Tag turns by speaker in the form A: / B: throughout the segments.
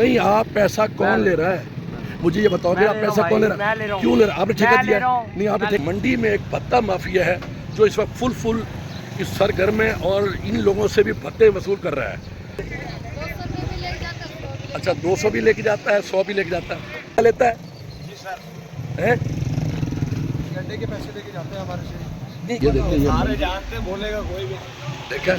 A: नहीं, आप पैसा कौन ले रहा है मुझे ये बताओगे? आप पैसा कौन ले रहा है? क्यों ले रहा है? आपने ठेका दिया? नहीं, आपने मंडी में एक भत्ता माफिया है जो इस वक्त फुल इस सरगर्म है और इन लोगों से भी भत्ते वसूल कर रहा है। अच्छा, 200 भी लेके जाता है, 100 भी लेके जाता है, क्या लेता है?
B: जी सर,
A: हैं?
B: गड्ढे के पैसे लेके जाते हैं हमारे से।
A: ये देखिए,
B: सारे जानते हैं, बोलेगा कोई भी
A: देखा?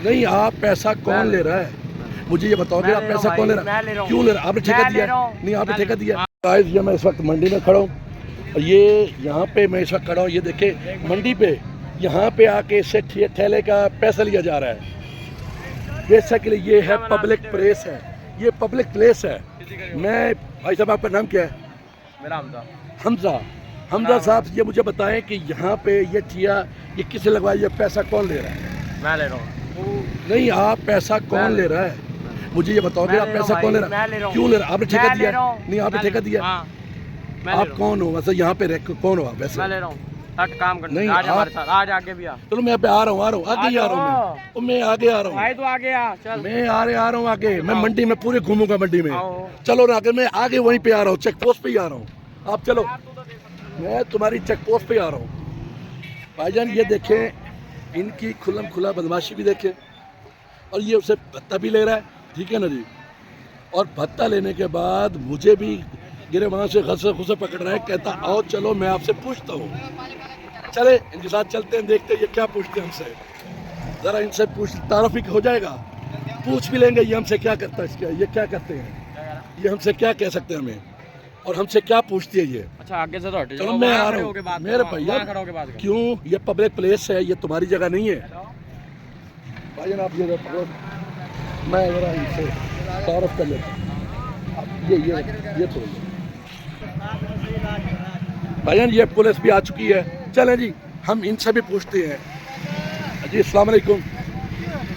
A: नहीं, आप पैसा कौन ले रहा है मुझे ये बताओगे? आप पैसा कौन ले रहा है? क्यों ले रहा है? आपने ठेका दिया? नहीं, आपने ठेका दिया? गाइस, ये मैं इस वक्त मंडी में खड़ा हूँ और ये यहाँ पे मैं इस वक्त खड़ा हूँ, ये देखे मंडी पे यहाँ पे आके इससे ठेले का पैसा लिया जा रहा है। बेसिकली ये है पब्लिक प्लेस है, ये पब्लिक प्लेस है। मैं भाई साहब, आपका नाम क्या है?
B: मेरा हमजा।
A: हमजा साहब, ये मुझे बताएं कि यहाँ पे ये ठिया ये किसे लगवाया, ये पैसा कौन ले रहा है?
B: मैं ले रहा हूँ।
A: नहीं, आप पैसा कौन ले रहा है मुझे ये बताओगे? आप पैसा कौन ले रहा है? क्यों ले रहा है? आपने ठेका दिया? नहीं, आपने ठेका दिया? आप कौन हो वैसे? यहाँ पे कौन हो आप वैसे?
B: मैं ले रहा हूँ काम करने।
A: नहीं,
B: आज हमारे साथ, आज आगे भी आ।
A: चलो, मैं पे आ रहा हूँ, आगे ही आ रहा हूँ मैं आगे आ रहा हूँ।
B: भाई तो आगे आ, चल।
A: मैं आ रहा हूँ आगे, मैं मंडी में पूरे घूमूंगा मंडी में। चलो ना आगे, मैं आगे वहीं पे आ रहा हूँ, चेक पोस्ट पे ही आ रहा हूँ। आप चलो, मैं तुम्हारी चेक पोस्ट पे आ रहा हूँ। भाईजान, ये देखें, इनकी खुल्लम खुला बदमाशी भी देखें और ये उसे भत्ता भी ले रहा है, ठीक है ना जी? और भत्ता लेने के बाद मुझे भी गिरे वहाँ से घसे घुसे पकड़ रहा है, कहता आओ चलो मैं आपसे पूछता हूँ। चले, इनके साथ चलते हैं, देखते हैं ये क्या पूछते हैं हमसे। ज़रा इनसे पूछ, तारफ ही हो जाएगा, पूछ भी लेंगे ये हमसे क्या करता है, इसका ये क्या करते हैं, ये हमसे क्या कह सकते हैं हमें, और हमसे क्या पूछती है ये।
B: अच्छा, आगे से तो हट
A: चलो, मैं आ रहा हूँ मेरे भैया। क्यों? ये पब्लिक प्लेस है, ये तुम्हारी जगह नहीं है। भाईजान, आप ये मैं ज़रा इनसे तारफ कर लेता हूँ। ये तो भाईजान, ये पुलिस भी आ चुकी है। चलें जी, हम इनसे भी पूछते हैं। जी, अस्सलाम वालेकुम,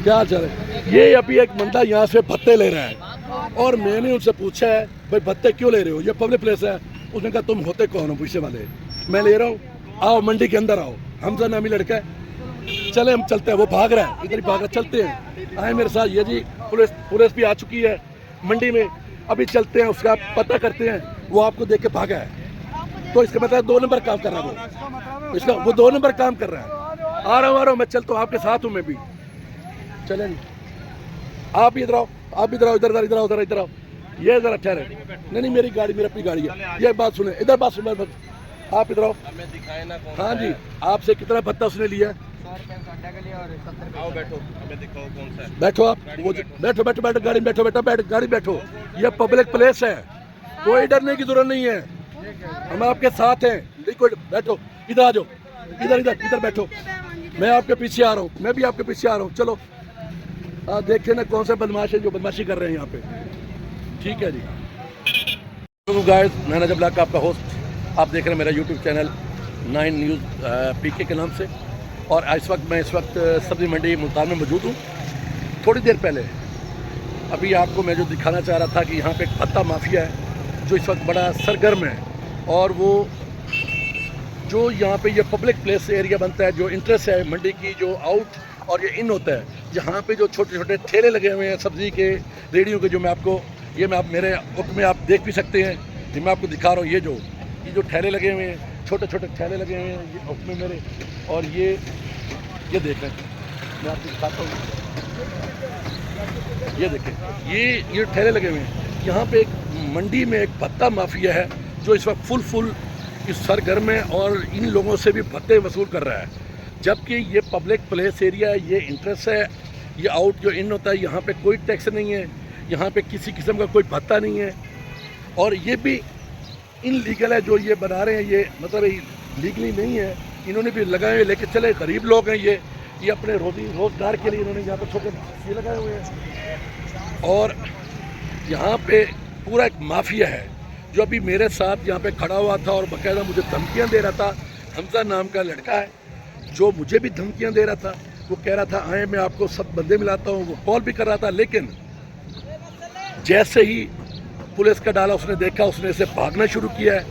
A: क्या हाल चाल है? ये अभी एक बंदा यहाँ से भत्ते ले रहा है और मैंने उनसे पूछा है भाई भत्ते क्यों ले रहे हो, ये पब्लिक प्लेस है। उसने कहा तुम होते कौन हो पूछने वाले? मैं ले रहा हूँ, आओ मंडी के अंदर आओ। हमजा नामी लड़का है। चले, हम चलते हैं। वो भाग रहा है, इधर ही भाग रहा है, चलते हैं, आए मेरे साथ। ये जी, पुलिस भी आ चुकी है मंडी में। अभी चलते हैं, उसका पता करते हैं। वो आपको देख के भागा है तो इसका मतलब 2 नंबर काम कर रहा है इसका, वो 2 नंबर काम कर रहा है। आ रहा हूँ मैं, चलता हूँ आपके साथ हूँ मैं भी। चलें, आप भी इधर आओ, इधर आओ। ये जरा ठहरे। नहीं, मेरी गाड़ी, मेरी अपनी गाड़ी है। ये बात सुने, इधर बात सुने, आप इधर आओ। हाँ जी, आपसे कितना भत्ता उसने लिया?
B: आओ बैठो, हमें दिखाओ कौन सा है।
A: बैठो आप, वो बैठो गाड़ी में, गाड़ी बैठो। ये पब्लिक प्लेस है, कोई डरने की जरूरत नहीं है, हम आपके साथ हैं। देखो, बैठो, इधर आ जाओ, इधर बैठो। मैं आपके पीछे आ रहा हूँ, मैं भी आपके पीछे आ रहा हूँ। चलो, देखते ना कौन से बदमाश है जो बदमाशी कर रहे हैं यहाँ पे। ठीक है जी। तो गाइस, मैं नजब ब्लॉग का आपका होस्ट, आप देख रहे हैं मेरा यूट्यूब चैनल 9 न्यूज़ पीके के नाम से। और मैं इस वक्त सब्जी मंडी मुल्तान में मौजूद हूँ। थोड़ी देर पहले अभी आपको मैं जो दिखाना चाह रहा था कि यहाँ पे एक भत्ता माफिया है जो इस वक्त बड़ा सरगर्म है। और वो जो यहाँ पे ये पब्लिक प्लेस एरिया बनता है, जो इंटरेस्ट है मंडी की, जो आउट और ये इन होता है, जहाँ पे जो छोटे छोटे ठेले लगे हुए हैं सब्ज़ी के, रेडियो के, जो मैं आपको मेरे वक्त में आप देख भी सकते हैं। ये मैं आपको दिखा रहा हूँ, ये जो ठेले लगे हुए हैं, छोटे छोटे ठेले लगे हुए हैं ये वक्त में मेरे। और ये देखें, मैं आपको दिखाता हूँ, ये देखें, ये ठेले लगे हुए हैं। यहाँ पे एक मंडी में एक भत्ता माफिया है जो इस वक्त फुल इस सरगर्म है और इन लोगों से भी भत्ते वसूल कर रहा है। जबकि ये पब्लिक प्लेस एरिया है, ये इंटरेस्ट है, ये आउट जो इन होता है, यहाँ पे कोई टैक्स नहीं है, यहाँ पे किसी किस्म का कोई भत्ता नहीं है। और ये भी इनलीगल है जो ये बना रहे हैं, ये मतलब लीगली नहीं है। इन्होंने भी लगाए हुए, लेके चले, गरीब लोग हैं ये अपने रोजगार के लिए इन्होंने यहाँ पर छोटे ये लगाए हुए हैं। और यहाँ पे पूरा एक माफिया है जो अभी मेरे साथ यहाँ पे खड़ा हुआ था और बाकायदा मुझे धमकियाँ दे रहा था। हमजा नाम का लड़का है जो मुझे भी धमकियाँ दे रहा था। वो कह रहा था आए मैं आपको 7 बंदे मिलाता हूँ, वो कॉल भी कर रहा था। लेकिन जैसे ही पुलिस का डाला उसने देखा, उसने इसे भागना शुरू किया है।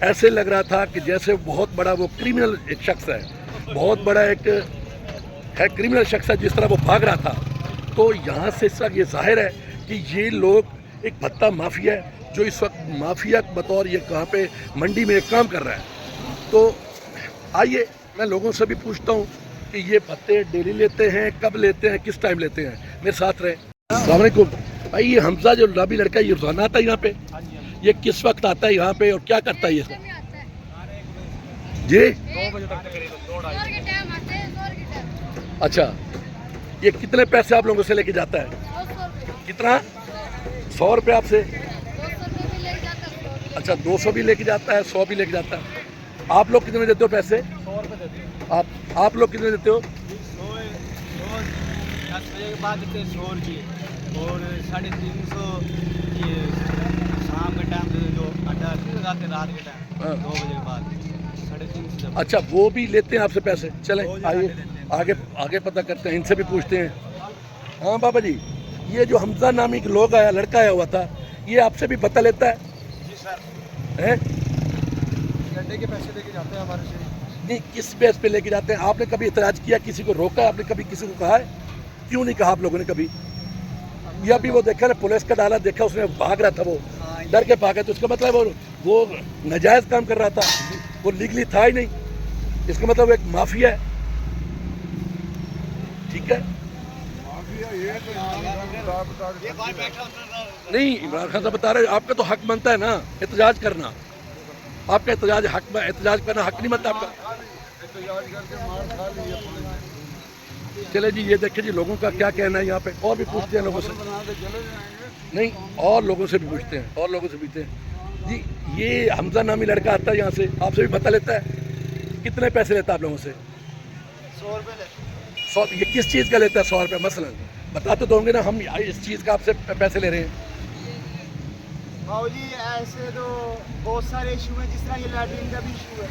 A: ऐसे लग रहा था कि जैसे बहुत बड़ा वो क्रिमिनल एक शख्स है, बहुत बड़ा एक है क्रिमिनल शख्स है, जिस तरह वो भाग रहा था। तो यहाँ से इसका ये जाहिर है कि ये लोग एक भत्ता माफिया है जो इस वक्त माफिया बतौर ये कहाँ पे मंडी में एक काम कर रहा है। तो आइए मैं लोगों से भी पूछता हूँ कि ये भत्ते डेली लेते हैं, कब लेते हैं, किस टाइम लेते हैं। मेरे साथ रहे। अस्सलाम वालेकुम भाई, ये हमजा जो लाबी लड़का है ये रोजाना आता है यहाँ पे? ये किस वक्त आता है यहाँ पे और क्या करता है ये जी?
B: 2 बजे तक तकरीबन।
A: अच्छा, ये कितने पैसे आप लोगों से लेके जाता है? कितना? 100 रुपये आपसे? अच्छा, 200 भी लेके जाता है, 100 भी लेके जाता है। आप लोग कितने देते हो पैसे?
B: 100 रुपये देते हैं।
A: आप लोग कितने देते हो?
B: 10 बजे के बाद देते हैं 100 रुपये और 350 ये शाम के टाइम जो अड्डा लगाते हैं रात के टाइम 2 बजे के बाद 350।
A: अच्छा, वो भी लेते हैं आपसे पैसे? चलें आइए आगे आगे पता करते हैं, इनसे भी पूछते हैं। हाँ बाबा जी, ये जो हमजा नामी के लोग आया, लड़का आया हुआ था, ये आपसे भी पता लेता है?
B: जी सर,
A: हैं?
B: अड्डे के पैसे लेके जाते हैं हमारे से।
A: नहीं, किस बेस पे लेके जाते हैं? आपने कभी इतराज किया, किसी को रोका है? आपने कभी किसी को कहा है? क्यों नहीं कहा आप लोगों ने कभी? ये अभी वो देखा ना, पुलिस का डाला देखा, उसने भाग रहा था, वो डर के भागा, तो उसका मतलब वो नाजायज काम कर रहा था, वो लीगली था ही नहीं। इसका मतलब एक माफिया है। ठीक है, नहीं इमरान खान साहब बता रहे, आपका तो हक बनता है ना एहतजाज करना। आपका एहतजाज करना हक नहीं बनता आपका। चले जी, ये देखिए जी लोगों का क्या कहना है यहाँ पे। और भी पूछते हैं लोगों से, नहीं और लोगों से भी पूछते हैं, और लोगों से पूछते हैं जी। ये हमजा नामी लड़का आता है यहाँ से, आपसे भी पता लेता है? कितने पैसे लेता है आप लोगों से?
B: 100 रुपये लेते हैं।
A: 100? ये किस चीज़ का लेता है 100 रुपये? मसलन बता तो दोगे ना, हम इस चीज़ का आपसे पैसे ले रहे हैं।
B: भाऊ जी ऐसे तो बहुत सारे इशू हैं, जिस तरह ये लैट्रिन का भी इशू है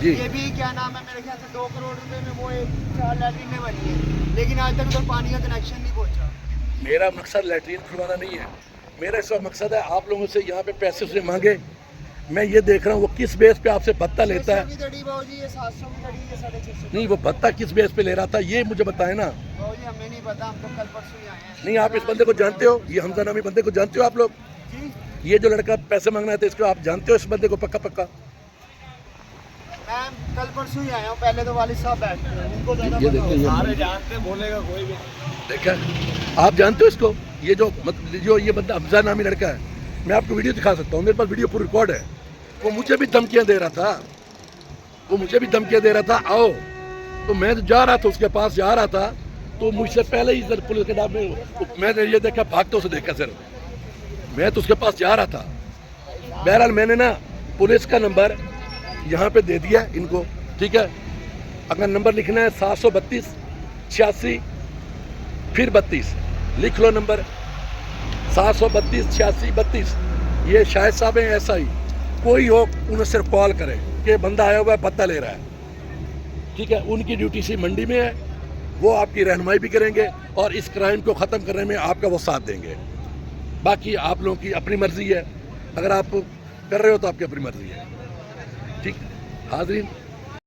A: जी,
B: ये भी क्या नाम है, मेरे ख्याल से 2 करोड़ रुपए में वो 4 लैट्रिन बनी है, लेकिन आज तक उधर पानी का कनेक्शन नहीं पहुंचा।
A: मेरा मकसद लैट्रीन खुलवाना नहीं है, मेरा इस वक्त मकसद है आप लोगों से यहाँ पे पैसे उसने मांगे, मैं ये देख रहा हूँ वो किस बेस पे आपसे भत्ता लेता है।
B: 600 की दड़ी भाऊ जी, ये 700 की दड़ी, ये 650।
A: नहीं, वो भत्ता किस बेस पे ले रहा था ये मुझे बताए ना।
B: भाऊ जी हमें नहीं पता, हम तो कल परसों ही आए हैं।
A: नहीं, आप इस बंदे को जानते हो? ये हमजा नामी बंदे को जानते हो आप लोग?
B: जी,
A: ये जो लड़का पैसे मांगना है, इसको आप जानते हो इस बंदे को पक्का पक्का?
B: मैं कल परसों ही आया हूँ, पहले तो वालिद साहब बैठते हैं, उनको ज़्यादा
A: ये
B: पता
A: देखिए,
B: होगा। सारे जानते हैं, बोलेगा कोई भी।
A: देखा, आप जानते हो इसको? ये जो ये बंदा हमजा नामी लड़का है, मैं आपको वीडियो दिखा सकता हूँ, मेरे पास वीडियो पूरी रिकॉर्ड है। वो मुझे भी धमकियाँ दे रहा था, आओ। तो मैं जा रहा था, उसके पास जा रहा था, तो मुझसे पहले ही इधर पुलिस के नाम में मैंने ये देखा, भागते उसे देखा सर, मैं तो उसके पास जा रहा था। बहरहाल मैंने ना पुलिस का नंबर यहाँ पे दे दिया इनको, ठीक है? अगर नंबर लिखना है 732 86 फिर 32, लिख लो नंबर 732 86 32। ये शाहिद साहब हैं, ऐसा ही कोई हो उन्हें सिर्फ कॉल करें कि बंदा आया हुआ है, भत्ता ले रहा है, ठीक है? उनकी ड्यूटी सी मंडी में है, वो आपकी रहनुमाई भी करेंगे और इस क्राइम को ख़त्म करने में आपका वो साथ देंगे। बाकी आप लोगों की अपनी मर्ज़ी है, अगर आप कर रहे हो तो आपकी अपनी मर्ज़ी है। ठीक हाज़रीन,